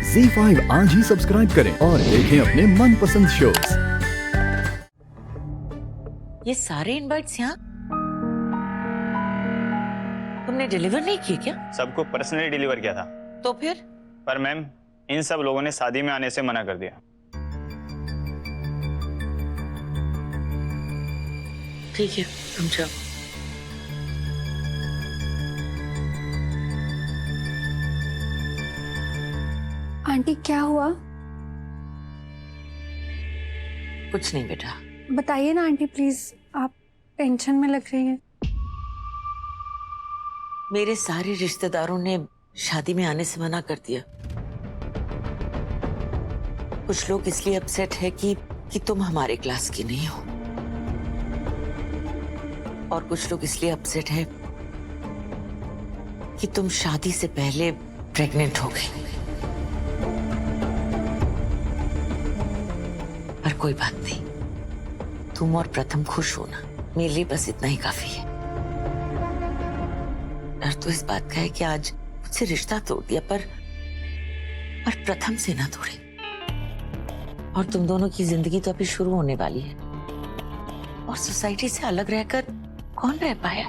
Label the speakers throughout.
Speaker 1: ZEE5 आज ही subscribe करें और देखें अपने मनपसंद शोज।
Speaker 2: ये सारे इनवाइट्स यहाँ तुमने डिलीवर नहीं किए क्या?
Speaker 3: सबको पर्सनली डिलीवर किया था।
Speaker 2: तो फिर?
Speaker 3: पर मैम, इन सब लोगों ने शादी में आने से मना कर दिया।
Speaker 2: ठीक है, तुम जाओ।
Speaker 4: आंटी क्या हुआ?
Speaker 2: कुछ नहीं बेटा।
Speaker 4: बताइए ना आंटी प्लीज, आप टेंशन में लग रही हैं।
Speaker 2: मेरे सारे रिश्तेदारों ने शादी में आने से मना कर दिया। कुछ लोग इसलिए अपसेट है कि तुम हमारे क्लास की नहीं हो, और कुछ लोग इसलिए अपसेट है कि तुम शादी से पहले प्रेग्नेंट हो गई। पर कोई बात नहीं, तुम और प्रथम खुश हो ना, मेरे लिए बस इतना ही काफी है। डर तो इस बात का है कि आज मुझसे रिश्ता तोड़ दिया, पर प्रथम से ना तोड़े। और तुम दोनों की जिंदगी तो अभी शुरू होने वाली है, और सोसाइटी से अलग रहकर कौन रह पाया?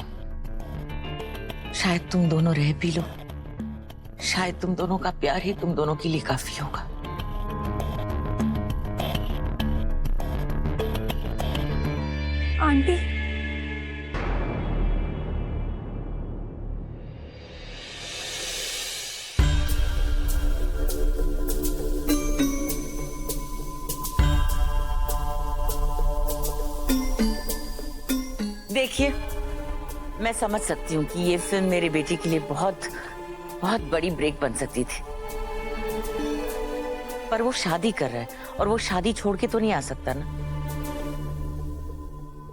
Speaker 2: शायद तुम दोनों रह भी लो, शायद तुम दोनों का प्यार ही तुम दोनों के लिए काफी होगा।
Speaker 4: आंटी
Speaker 2: देखिए, मैं समझ सकती हूँ कि ये फिल्म मेरी बेटी के लिए बहुत बहुत बड़ी ब्रेक बन सकती थी, पर वो शादी कर रहा है और वो शादी छोड़ के तो नहीं आ सकता ना।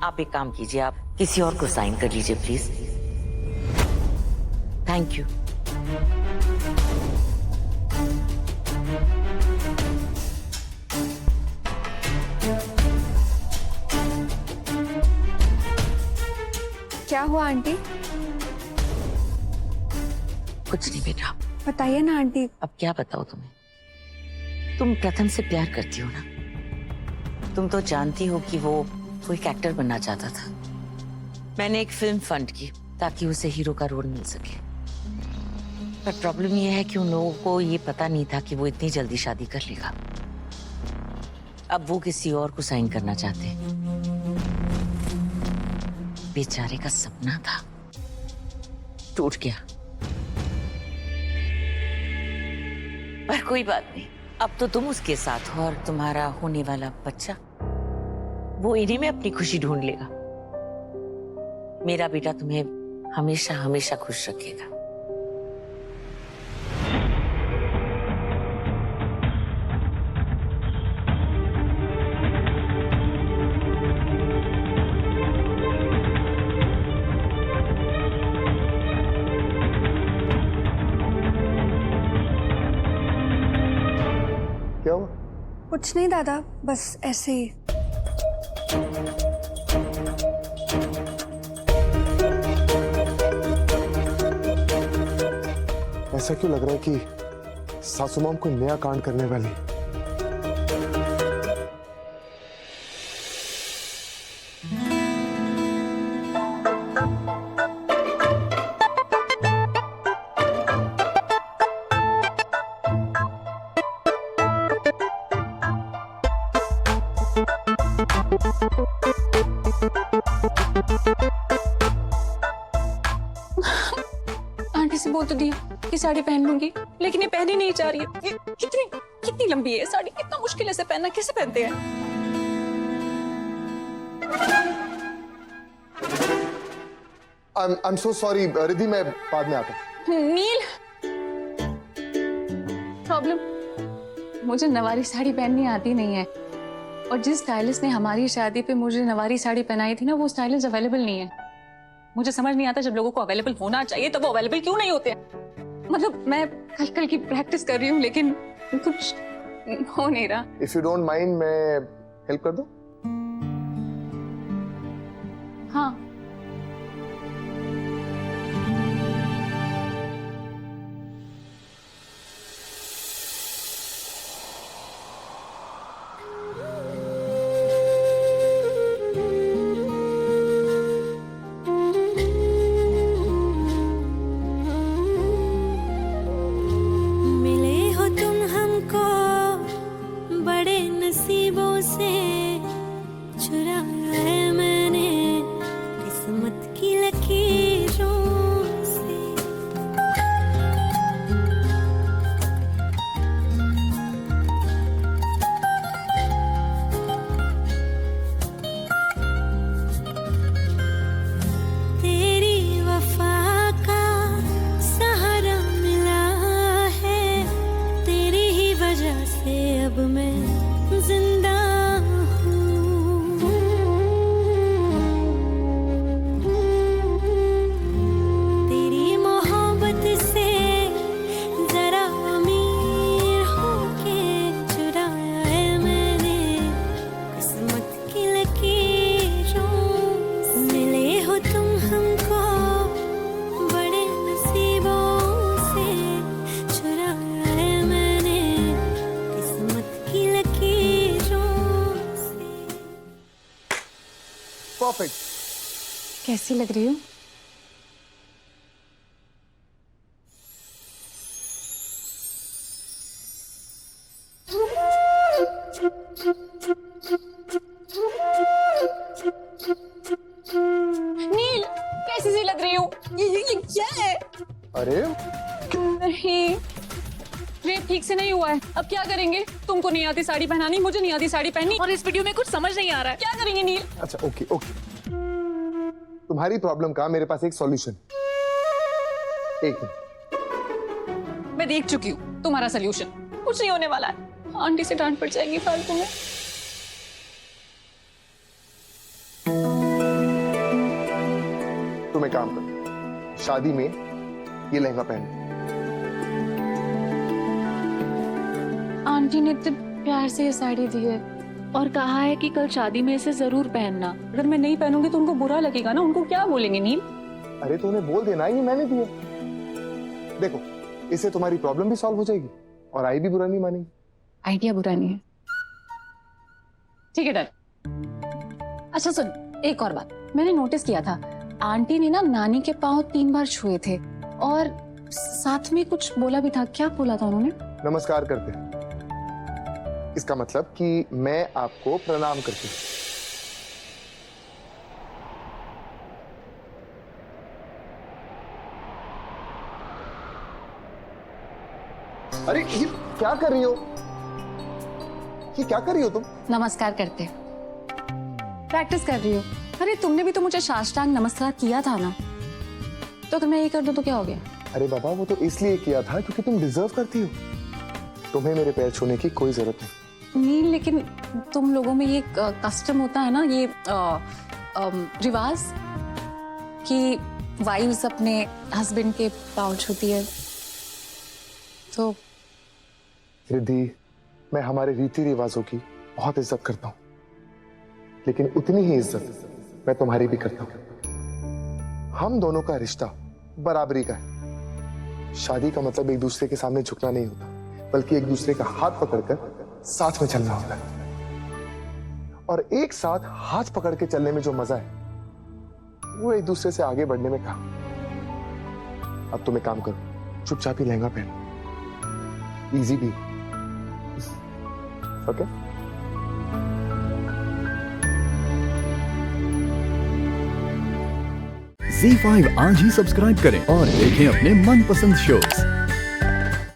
Speaker 2: आप एक काम कीजिए, आप किसी और को साइन कर लीजिए प्लीज। Thank you.
Speaker 4: क्या हुआ आंटी?
Speaker 2: कुछ नहीं बेटा।
Speaker 4: बताइए ना आंटी।
Speaker 2: अब क्या बताओ तुम्हें? तुम प्रथम से प्यार करती हो ना? तुम तो जानती हो कि वो एक एक्टर बनना चाहता था। मैंने एक फिल्म फंड की ताकि उसे हीरो का रोल मिल सके, पर प्रॉब्लम यह है कि उन लोगों को ये पता नहीं था कि वो इतनी जल्दी शादी कर लेगा। अब वो किसी और को साइन करना चाहते हैं। बेचारे का सपना था, टूट गया। पर कोई बात नहीं, अब तो तुम उसके साथ हो, और तुम्हारा होने वाला बच्चा वो इन्हीं में अपनी खुशी ढूंढ लेगा। मेरा बेटा तुम्हें हमेशा हमेशा खुश रखेगा।
Speaker 5: क्या हुआ?
Speaker 4: कुछ नहीं दादा, बस ऐसे ही।
Speaker 5: ऐसा क्यों लग रहा है कि सासू माम कोई नया कांड करने वाली है?
Speaker 4: आंटी से बोल तो दिया कि साड़ी पहन लूंगी, लेकिन ये पहनी नहीं जा रही है। ये कितनी लंबी है साड़ी, कितना मुश्किल से पहनना, कैसे पहनते हैं?
Speaker 5: I'm so sorry, रिद्धि, मैं बाद में आता हूँ।
Speaker 4: नील, प्रॉब्लम, मुझे नवारी साड़ी पहननी आती नहीं है, और जिस स्टाइलिस्ट ने हमारी शादी पे मुझे नवारी साड़ी पहनाई थी ना, वो स्टाइलिस्ट अवेलेबल नहीं है। मुझे समझ नहीं आता, जब लोगों को अवेलेबल होना चाहिए तो वो अवेलेबल क्यों नहीं होते हैं? मतलब मैं कल की प्रैक्टिस कर रही हूँ, लेकिन कुछ हो नहीं रहा।
Speaker 5: If you don't mind, मैं हेल्प कर दूं?
Speaker 4: हाँ।
Speaker 6: वजह से अब मैं जिंदा हूँ। तेरी मोहब्बत से जरा अमीर होके चुराया है मैंने किस्मत की लकीरों से। मिले हो तुम हमको बड़े नसीबों से, चुराया है मैंने किस्मत की लकीरों से।
Speaker 5: परफेक्ट।
Speaker 4: कैसी लग रही हूँ? नील, कैसी सी लग रही हूँ? ये क्या है?
Speaker 5: अरे
Speaker 4: नहीं, रेप ठीक से नहीं हुआ है। अब क्या करेंगे? तुमको नहीं आती साड़ी पहनानी, मुझे नहीं आती साड़ी पहननी, और इस वीडियो में कुछ समझ नहीं आ रहा है। क्या करेंगे नील?
Speaker 5: अच्छा, ओके ओके, तुम्हारी प्रॉब्लम का मेरे पास एक सॉल्यूशन। एक मिनट।
Speaker 4: मैं देख चुकी हूँ तुम्हारा सोल्यूशन, कुछ नहीं होने वाला है। आंटी से डांट पड़ जाएगी फालतू में।
Speaker 5: तुम एक काम करो, शादी में ये लहंगा पहन।
Speaker 4: आंटी ने इतने प्यार से ये साड़ी दी है और कहा है कि कल शादी में इसे जरूर पहनना। अगर मैं नहीं पहनूंगी तो उनको बुरा लगेगा ना, उनको क्या बोलेंगे नील?
Speaker 5: अरे तो उन्हें बोल देना, ये मैंने दी है। देखो, इससे तुम्हारी प्रॉब्लम भी सॉल्व हो जाएगी और आई भी बुरा नहीं मानेगी।
Speaker 4: आइडिया बुरा नहीं है। ठीक है डन। अच्छा सुन, एक और बात मैंने नोटिस किया था, आंटी ने ना नानी के पाँव 3 बार छुए थे और साथ में कुछ बोला भी था। क्या बोला था उन्होंने?
Speaker 5: नमस्कार करते हैं, इसका मतलब कि मैं आपको प्रणाम करती हूँ। अरे ये क्या कर रही हो? ये क्या कर रही हो तुम?
Speaker 4: नमस्कार करते, प्रैक्टिस कर रही हो। अरे तुमने भी तो मुझे साष्टांग नमस्कार किया था ना, तो अगर मैं ये कर दूं तो क्या हो गया?
Speaker 5: अरे बाबा, वो तो इसलिए किया था क्योंकि तुम डिजर्व करती हो। तुम्हें मेरे पैर छूने की कोई जरूरत नहीं।
Speaker 4: नहीं, लेकिन तुम लोगों में ये कस्टम होता है ना, ये रिवाज कि वाइफ्स अपने हस्बैंड के पाँव छूती है, तो
Speaker 5: रिद्धि, मैं हमारे रीति रिवाजों की बहुत इज्जत करता हूँ, लेकिन उतनी ही इज्जत मैं तुम्हारी भी करता हूँ। हम दोनों का रिश्ता बराबरी का है। शादी का मतलब एक दूसरे के सामने झुकना नहीं होता, बल्कि एक दूसरे का हाथ पकड़कर साथ में चलना होता है। और एक साथ हाथ पकड़ के चलने में जो मजा है, वो एक दूसरे से आगे बढ़ने में कहाँ। अब तुम एक काम करो, चुपचाप ही लहंगा पहनो, इजी भी। ओके?
Speaker 1: Z5 आज ही सब्सक्राइब करें और देखें अपने मनपसंद शोज